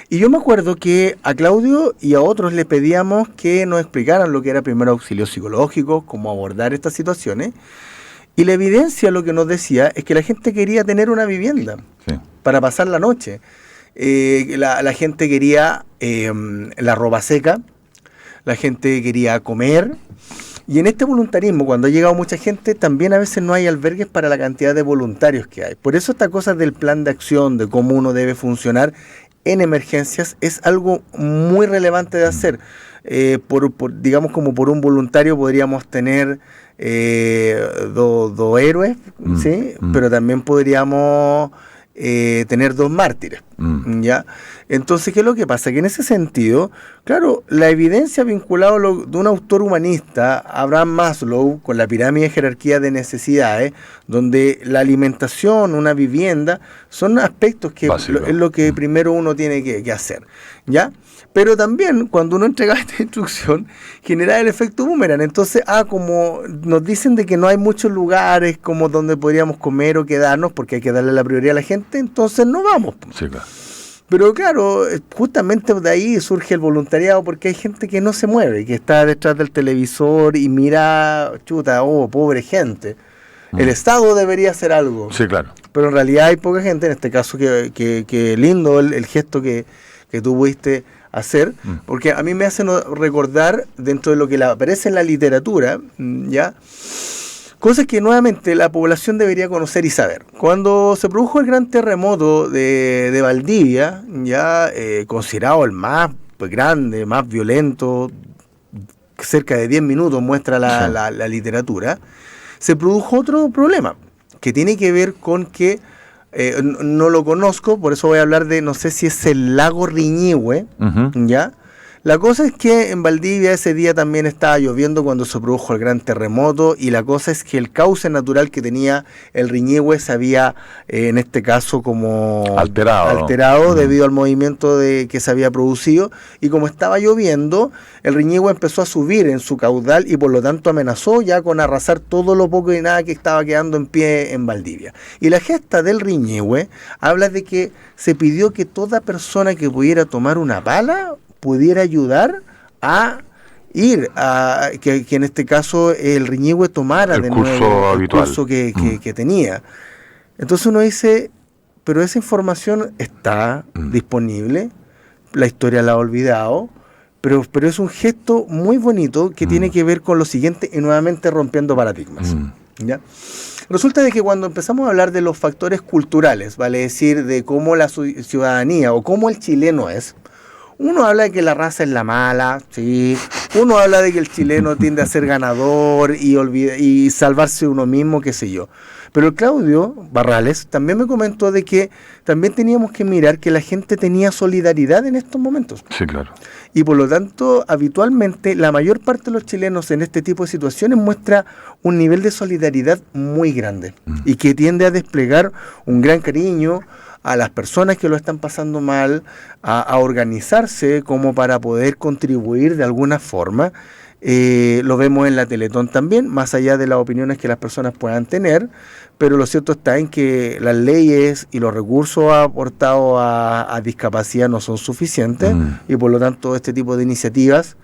Y yo me acuerdo que a Claudio y a otros le pedíamos que nos explicaran lo que era primer auxilio psicológico, cómo abordar estas situaciones, y la evidencia lo que nos decía es que la gente quería tener una vivienda para pasar la noche. La gente quería la ropa seca, la gente quería comer, y en este voluntarismo, cuando ha llegado mucha gente, también a veces no hay albergues para la cantidad de voluntarios que hay. Por eso esta cosa del plan de acción, de cómo uno debe funcionar en emergencias, es algo muy relevante de hacer. Digamos, como por un voluntario podríamos tener dos héroes, ¿sí? Pero también podríamos tener 2 mártires, ¿ya? Entonces, ¿qué es lo que pasa? Que en ese sentido, claro, la evidencia vinculada de un autor humanista, Abraham Maslow, con la pirámide de jerarquía de necesidades, donde la alimentación, una vivienda, son aspectos que es lo que primero uno tiene que hacer, ¿ya? Pero también, cuando uno entrega esta instrucción, genera el efecto boomerang. Entonces, como nos dicen de que no hay muchos lugares como donde podríamos comer o quedarnos, porque hay que darle la prioridad a la gente, entonces no vamos. Sí, claro. Pero claro, justamente de ahí surge el voluntariado, porque hay gente que no se mueve, que está detrás del televisor y mira, chuta, pobre gente. El Estado debería hacer algo. Sí, claro. Pero en realidad hay poca gente, en este caso, que lindo el gesto que tú pudiste hacer, porque a mí me hace recordar, dentro de lo que aparece en la literatura, ya, cosas que nuevamente la población debería conocer y saber. Cuando se produjo el gran terremoto de Valdivia, ya considerado el más grande, más violento, cerca de 10 minutos muestra la literatura, se produjo otro problema, que tiene que ver con que no lo conozco, por eso voy a hablar de, no sé si es el lago Riñihue, ¿ya? La cosa es que en Valdivia ese día también estaba lloviendo cuando se produjo el gran terremoto, y la cosa es que el cauce natural que tenía el Riñihue se había, en este caso, como alterado debido al movimiento que se había producido, y como estaba lloviendo, el Riñihue empezó a subir en su caudal y por lo tanto amenazó ya con arrasar todo lo poco y nada que estaba quedando en pie en Valdivia. Y la gesta del Riñihue habla de que se pidió que toda persona que pudiera tomar una pala pudiera ayudar a ir a que en este caso el Riñihue tomara de nuevo el curso que tenía. Entonces uno dice, pero esa información está disponible, la historia la ha olvidado, pero es un gesto muy bonito que tiene que ver con lo siguiente, y nuevamente rompiendo paradigmas, ¿ya? Resulta de que cuando empezamos a hablar de los factores culturales, vale decir, de cómo la ciudadanía o cómo el chileno es, uno habla de que la raza es la mala, sí. Uno habla de que el chileno tiende a ser ganador y salvarse uno mismo, qué sé yo. Pero el Claudio Barrales también me comentó de que también teníamos que mirar que la gente tenía solidaridad en estos momentos. Sí, claro. Y por lo tanto, habitualmente, la mayor parte de los chilenos en este tipo de situaciones muestra un nivel de solidaridad muy grande y que tiende a desplegar un gran cariño a las personas que lo están pasando mal, a organizarse como para poder contribuir de alguna forma Lo vemos en la Teletón también, más allá de las opiniones que las personas puedan tener, pero lo cierto está en que las leyes y los recursos aportados a discapacidad no son suficientes y por lo tanto este tipo de iniciativas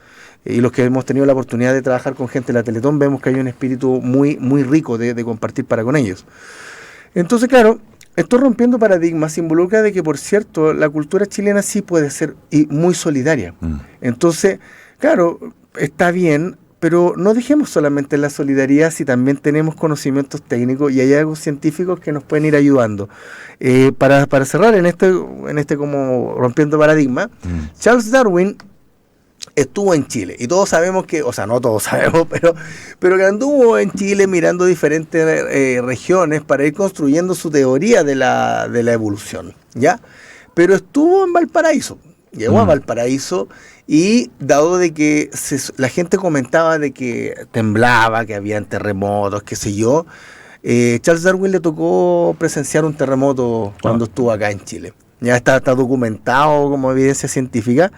y los que hemos tenido la oportunidad de trabajar con gente en la Teletón vemos que hay un espíritu muy, muy rico de compartir para con ellos. Entonces, claro, esto rompiendo paradigmas involucra de que, por cierto, la cultura chilena sí puede ser muy solidaria. Entonces, claro, está bien, pero no dejemos solamente la solidaridad si también tenemos conocimientos técnicos y hallazgos científicos que nos pueden ir ayudando. Para cerrar en este como rompiendo paradigma, Charles Darwin estuvo en Chile y todos sabemos que, o sea, no todos sabemos, pero que anduvo en Chile mirando diferentes regiones para ir construyendo su teoría de la evolución, ¿ya? Pero estuvo en Valparaíso, llegó a Valparaíso y dado de que la gente comentaba de que temblaba, que habían terremotos, qué sé yo, Charles Darwin le tocó presenciar un terremoto cuando estuvo acá en Chile. Ya está documentado como evidencia científica.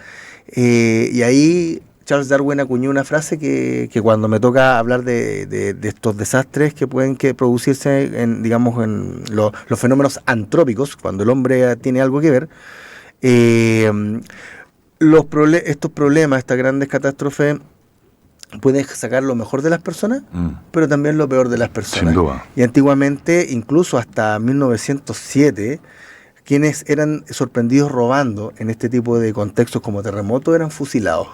Y ahí Charles Darwin acuñó una frase que cuando me toca hablar de estos desastres que pueden producirse en, digamos, en los fenómenos antrópicos, cuando el hombre tiene algo que ver, estos problemas, estas grandes catástrofes, pueden sacar lo mejor de las personas, pero también lo peor de las personas. Sin duda. Y antiguamente, incluso hasta 1907, quienes eran sorprendidos robando en este tipo de contextos como terremotos eran fusilados,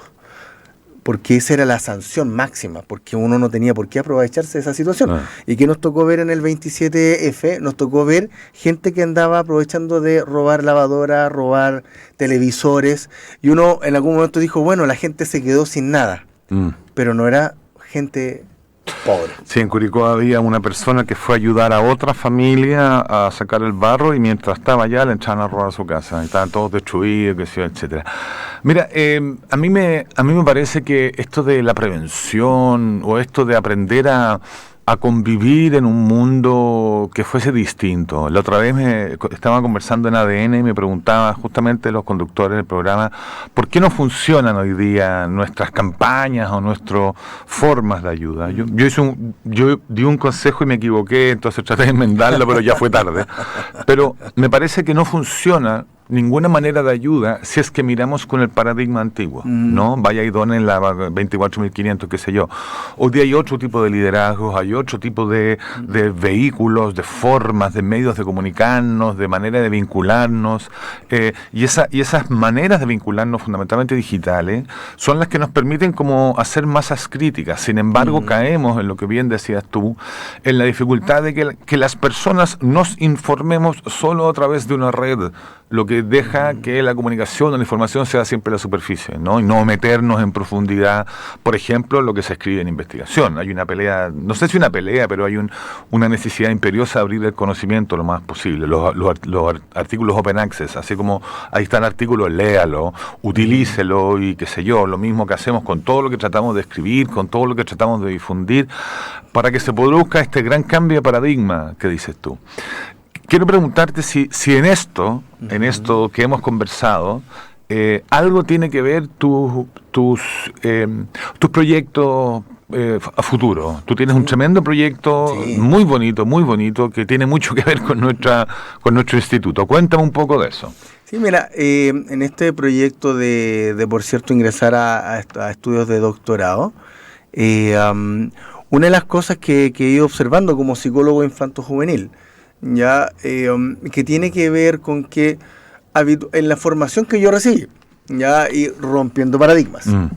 porque esa era la sanción máxima, porque uno no tenía por qué aprovecharse de esa situación. Y que nos tocó ver en el 27F, nos tocó ver gente que andaba aprovechando de robar lavadoras, robar televisores, y uno en algún momento dijo, bueno, la gente se quedó sin nada, pero no era gente pobre. Sí, en Curicó había una persona que fue a ayudar a otra familia a sacar el barro y mientras estaba allá le entraban a robar su casa. Estaban todos destruidos, qué sé yo, etcétera. Mira, a mí me parece que esto de la prevención o esto de aprender a convivir en un mundo que fuese distinto. La otra vez estaba conversando en ADN y me preguntaba justamente los conductores del programa ¿por qué no funcionan hoy día nuestras campañas o nuestras formas de ayuda? Yo di un consejo y me equivoqué, entonces traté de enmendarlo, pero ya fue tarde. Pero me parece que no funciona ninguna manera de ayuda si es que miramos con el paradigma antiguo, ¿no? Vaya y donen la 24.500, qué sé yo. Hoy día hay otro tipo de liderazgos, hay otro tipo de vehículos, de formas, de medios de comunicarnos, de manera de vincularnos, y esas maneras de vincularnos fundamentalmente digitales son las que nos permiten como hacer masas críticas. Sin embargo, caemos en lo que bien decías tú, en la dificultad de que las personas nos informemos solo a través de una red, lo que deja que la comunicación o la información sea siempre la superficie, ¿no? Y no meternos en profundidad, por ejemplo, lo que se escribe en investigación. Hay una pelea, no sé si una pelea, pero hay una necesidad imperiosa de abrir el conocimiento lo más posible. Los artículos open access, así como ahí está el artículo, léalo, utilícelo y qué sé yo, lo mismo que hacemos con todo lo que tratamos de escribir, con todo lo que tratamos de difundir, para que se produzca este gran cambio de paradigma que dices tú. Quiero preguntarte si en esto que hemos conversado, algo tiene que ver tus proyectos a futuro. Tú tienes un tremendo proyecto, muy bonito, que tiene mucho que ver con nuestro instituto. Cuéntame un poco de eso. Sí, mira, en este proyecto de por cierto, ingresar a estudios de doctorado, una de las cosas que he ido observando como psicólogo infanto-juvenil, ya que tiene que ver con que en la formación que yo recibí, ya, y rompiendo paradigmas, uno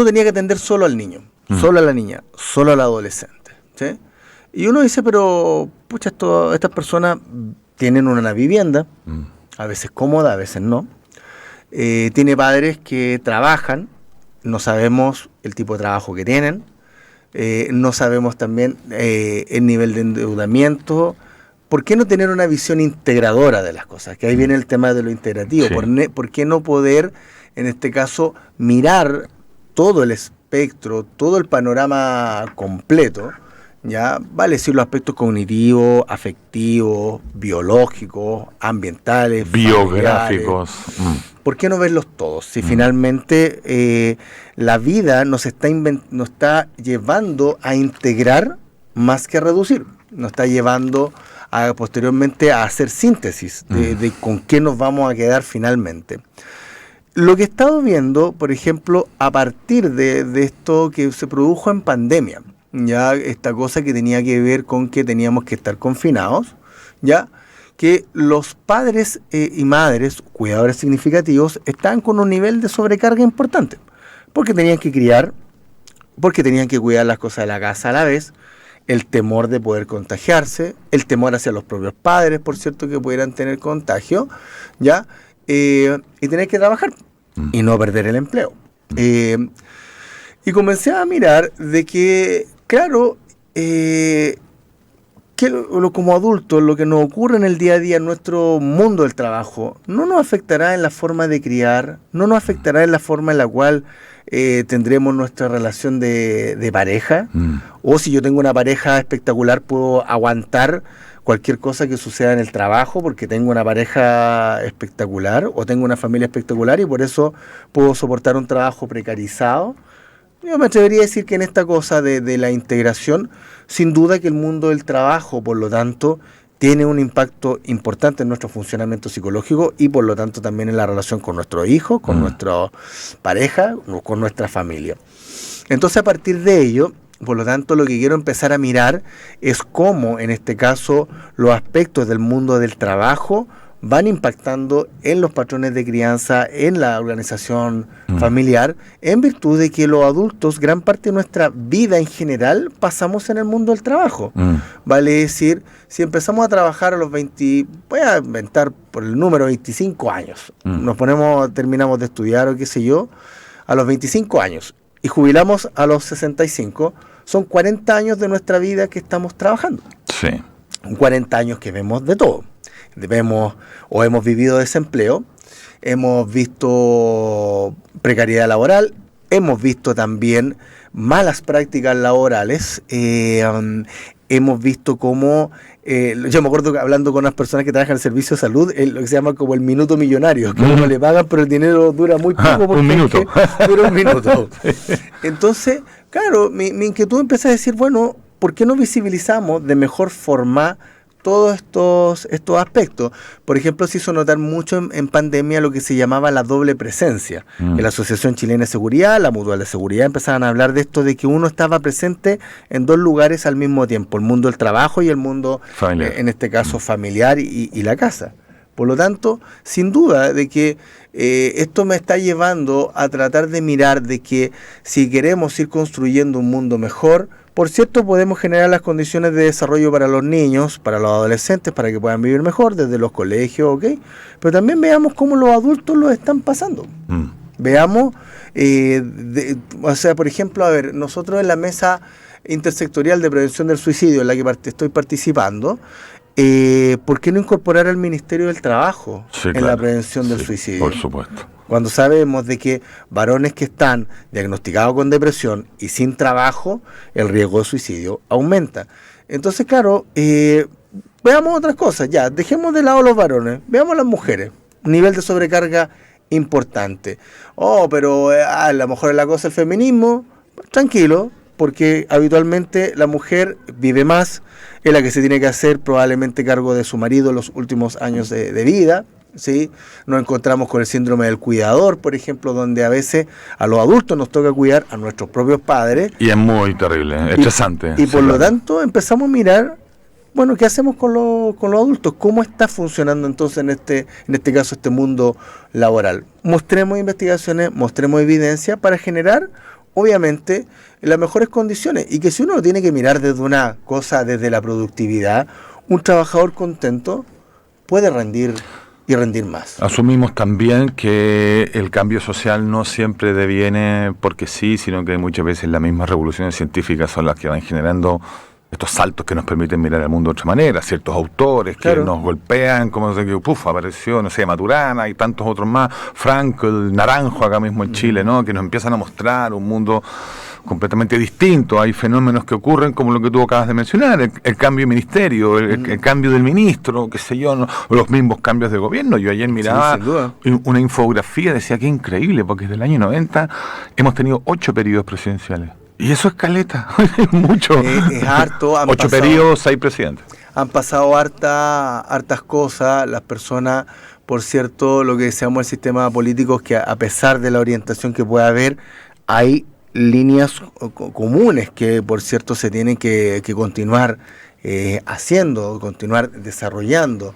tenía que atender solo al niño, solo a la niña, solo al adolescente, ¿sí? Y uno dice, pero pucha, estas personas tienen una vivienda, a veces cómoda, a veces no, tiene padres que trabajan, no sabemos el tipo de trabajo que tienen, no sabemos también el nivel de endeudamiento. ¿Por qué no tener una visión integradora de las cosas? Que ahí viene el tema de lo integrativo. Sí. ¿Por qué no poder, en este caso, mirar todo el espectro, todo el panorama completo, ya vale decir los aspectos cognitivos, afectivos, biológicos, ambientales, biográficos. ¿Por qué no verlos todos? Si finalmente la vida nos está llevando a integrar más que a reducir, nos está llevando posteriormente a hacer síntesis de con qué nos vamos a quedar finalmente. Lo que he estado viendo, por ejemplo, a partir de esto que se produjo en pandemia, ya esta cosa que tenía que ver con que teníamos que estar confinados, ya que los padres y madres, cuidadores significativos, estaban con un nivel de sobrecarga importante, porque tenían que criar, porque tenían que cuidar las cosas de la casa a la vez, el temor de poder contagiarse, el temor hacia los propios padres, por cierto, que pudieran tener contagio, ya, y tener que trabajar y no perder el empleo. Y comencé a mirar de que, claro, como adultos, lo que nos ocurre en el día a día en nuestro mundo del trabajo, no nos afectará en la forma de criar, no nos afectará en la forma en la cual tendremos nuestra relación de pareja, o si yo tengo una pareja espectacular, puedo aguantar cualquier cosa que suceda en el trabajo porque tengo una pareja espectacular o tengo una familia espectacular y por eso puedo soportar un trabajo precarizado. Yo me atrevería a decir que en esta cosa de la integración, sin duda que el mundo del trabajo, por lo tanto, tiene un impacto importante en nuestro funcionamiento psicológico y por lo tanto también en la relación con nuestros hijos, con nuestra pareja, con nuestra familia. Entonces, a partir de ello, por lo tanto, lo que quiero empezar a mirar es cómo, en este caso, los aspectos del mundo del trabajo van impactando en los patrones de crianza, en la organización familiar, en virtud de que los adultos, gran parte de nuestra vida en general, pasamos en el mundo del trabajo. Vale decir, si empezamos a trabajar a los 20, voy a inventar por el número 25 años, terminamos de estudiar o qué sé yo, a los 25 años, y jubilamos a los 65, son 40 años de nuestra vida que estamos trabajando. Sí. 40 años que vemos de todo. Hemos vivido desempleo, hemos visto precariedad laboral, hemos visto también malas prácticas laborales, hemos visto cómo, yo me acuerdo hablando con unas personas que trabajan en el servicio de salud, lo que se llama como el minuto millonario, que uno le pagan pero el dinero dura muy poco porque un minuto. Dura un minuto. Entonces, claro, mi inquietud empieza a decir, bueno, ¿por qué no visibilizamos de mejor forma todos estos aspectos? Por ejemplo, se hizo notar mucho en pandemia lo que se llamaba la doble presencia. Que la Asociación Chilena de Seguridad, la Mutual de Seguridad, empezaban a hablar de esto, de que uno estaba presente en dos lugares al mismo tiempo, el mundo del trabajo y el mundo, en este caso, familiar y la casa. Por lo tanto, sin duda de que esto me está llevando a tratar de mirar de que si queremos ir construyendo un mundo mejor, por cierto, podemos generar las condiciones de desarrollo para los niños, para los adolescentes, para que puedan vivir mejor desde los colegios, ¿ok? Pero también veamos cómo los adultos lo están pasando. Veamos, por ejemplo, nosotros en la mesa intersectorial de prevención del suicidio, en la que estoy participando, ¿por qué no incorporar al Ministerio del Trabajo en la prevención del suicidio? Por supuesto. Cuando sabemos de que varones que están diagnosticados con depresión y sin trabajo, el riesgo de suicidio aumenta. Entonces, claro, veamos otras cosas. Ya, dejemos de lado los varones, veamos las mujeres. Un nivel de sobrecarga importante. Pero a lo mejor es la cosa del feminismo. Tranquilo, porque habitualmente la mujer vive más, es la que se tiene que hacer probablemente cargo de su marido en los últimos años de vida. ¿Sí? Nos encontramos con el síndrome del cuidador, por ejemplo, donde a veces a los adultos nos toca cuidar a nuestros propios padres. Y es muy terrible, estresante. Y por lo tanto empezamos a mirar, bueno, ¿qué hacemos con los adultos? ¿Cómo está funcionando entonces en este caso este mundo laboral? Mostremos investigaciones, mostremos evidencia para generar, obviamente, las mejores condiciones. Y que si uno lo tiene que mirar desde una cosa, desde la productividad, un trabajador contento puede rendir y rendir más. Asumimos también que el cambio social no siempre deviene porque sí, sino que muchas veces las mismas revoluciones científicas son las que van generando estos saltos que nos permiten mirar el mundo de otra manera, ciertos autores que nos golpean, como apareció, no sé, Maturana y tantos otros más, Franco, el Naranjo acá mismo en Chile, ¿no? Que nos empiezan a mostrar un mundo completamente distinto. Hay fenómenos que ocurren como lo que tú acabas de mencionar, el cambio de ministerio, el cambio del ministro, qué sé yo, ¿no? O los mismos cambios de gobierno. Yo ayer miraba una infografía, decía que increíble, porque desde el año 90 hemos tenido 8 periodos presidenciales. Y eso es caleta, mucho. Es harto. 8 periodos, 6 presidentes. Han pasado hartas cosas, las personas, por cierto, lo que decíamos del sistema político es que a pesar de la orientación que pueda haber, hay líneas comunes que, por cierto, se tienen que continuar haciendo, continuar desarrollando.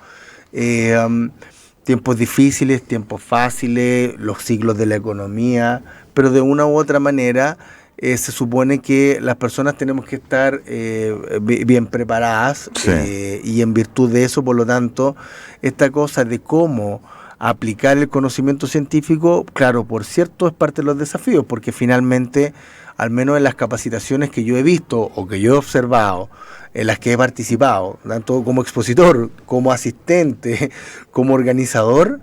Tiempos difíciles, tiempos fáciles, los ciclos de la economía, pero de una u otra manera se supone que las personas tenemos que estar bien preparadas, sí. Y en virtud de eso, por lo tanto, esta cosa de cómo aplicar el conocimiento científico, claro, por cierto, es parte de los desafíos, porque finalmente, al menos en las capacitaciones que yo he visto o que yo he observado, en las que he participado, tanto como expositor, como asistente, como organizador,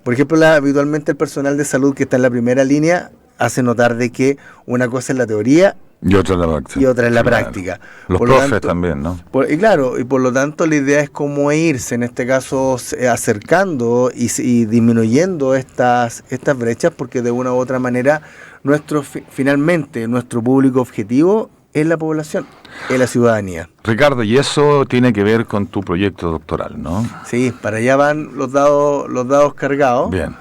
por ejemplo, habitualmente el personal de salud que está en la primera línea hace notar de que una cosa es la teoría y otra es la práctica. Y otra es la práctica. Los por profes tanto, también, ¿no? Y claro, y por lo tanto la idea es cómo irse, en este caso, acercando y disminuyendo estas brechas, porque de una u otra manera, finalmente, nuestro público objetivo es la población, es la ciudadanía. Ricardo, y eso tiene que ver con tu proyecto doctoral, ¿no? Sí, para allá van los dados cargados. Bien.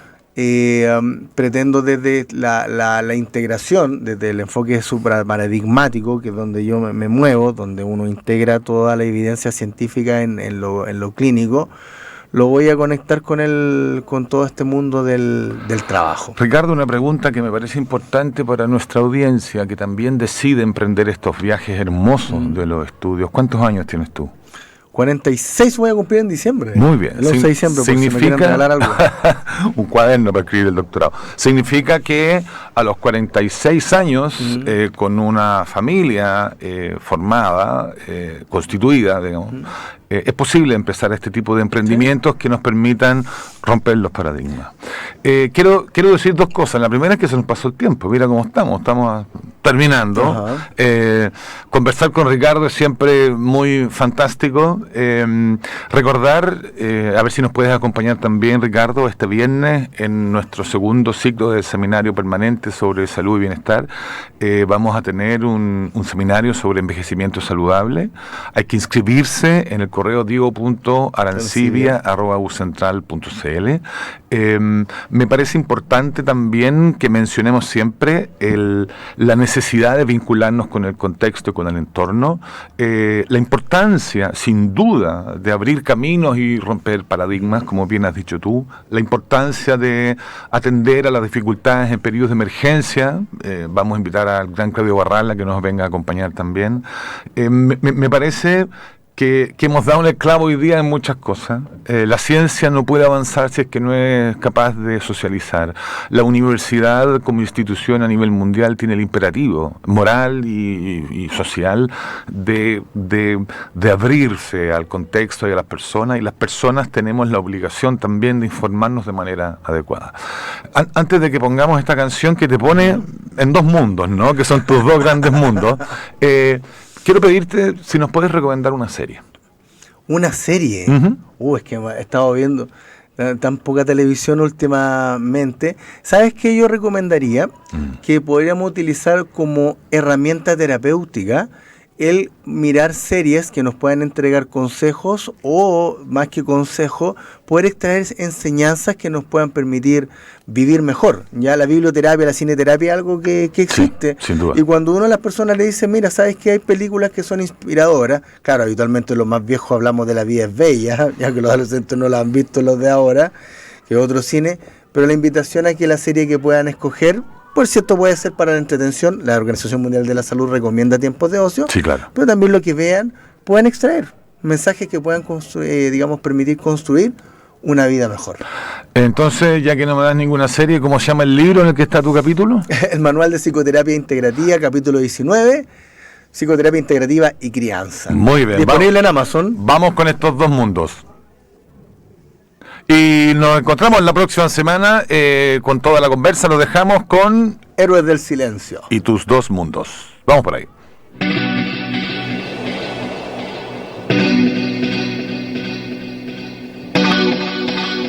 Pretendo desde la integración, desde el enfoque supraparadigmático, que es donde yo me muevo, donde uno integra toda la evidencia científica en lo clínico, lo voy a conectar con todo este mundo del trabajo. Ricardo, una pregunta que me parece importante para nuestra audiencia, que también decide emprender estos viajes hermosos de los estudios. ¿Cuántos años tienes tú? 46 voy a cumplir en diciembre. Muy bien. El 11 de diciembre, significa, por si me quieren regalar algo. Un cuaderno para escribir el doctorado. Significa que a los 46 años, con una familia formada, constituida, digamos, es posible empezar este tipo de emprendimientos que nos permitan romper los paradigmas. Quiero decir dos cosas. La primera es que se nos pasó el tiempo. Mira cómo estamos terminando. Conversar con Ricardo es siempre muy fantástico. Recordar, a ver si nos puedes acompañar también, Ricardo, este viernes en nuestro segundo ciclo del seminario permanente sobre salud y bienestar. Vamos a tener un seminario sobre envejecimiento saludable. Hay que inscribirse en el correo diego.arancibia@ucentral.cl. Me parece importante también que mencionemos siempre la necesidad de vincularnos con el contexto y con el entorno, la importancia, sin duda, de abrir caminos y romper paradigmas, como bien has dicho tú, la importancia de atender a las dificultades en periodos de emergencia. Vamos a invitar al gran Claudio Barrala que nos venga a acompañar también. Me parece que hemos dado un clavo hoy día en muchas cosas. La ciencia no puede avanzar si es que no es capaz de socializar. La universidad como institución a nivel mundial tiene el imperativo moral y social de abrirse al contexto y a las personas, y las personas tenemos la obligación también de informarnos de manera adecuada. Antes de que pongamos esta canción que te pone en dos mundos, ¿no? Que son tus dos grandes mundos, quiero pedirte si nos puedes recomendar una serie. ¿Una serie? Es que he estado viendo tan poca televisión últimamente. ¿Sabes qué yo recomendaría? Que podríamos utilizar como herramienta terapéutica el mirar series que nos puedan entregar consejos, o más que consejos, poder extraer enseñanzas que nos puedan permitir vivir mejor. Ya la biblioterapia, la cineterapia es algo que existe. Sí, sin duda. Y cuando uno a las personas le dice, mira, ¿sabes que hay películas que son inspiradoras? Claro, habitualmente los más viejos hablamos de La vida es bella, ya que los adolescentes no la han visto, los de ahora, que otro cine, pero la invitación a que la serie que puedan escoger, por cierto, puede ser para la entretención. La Organización Mundial de la Salud recomienda tiempos de ocio. Sí, claro. Pero también lo que vean, puedan extraer mensajes que puedan permitir construir una vida mejor. Entonces, ya que no me das ninguna serie, ¿cómo se llama el libro en el que está tu capítulo? El Manual de Psicoterapia Integrativa, capítulo 19, Psicoterapia Integrativa y Crianza. Muy bien. Disponible en Amazon. Vamos con estos dos mundos. Y nos encontramos la próxima semana con toda la conversa. Lo dejamos con Héroes del Silencio Y tus dos mundos. Vamos por ahí.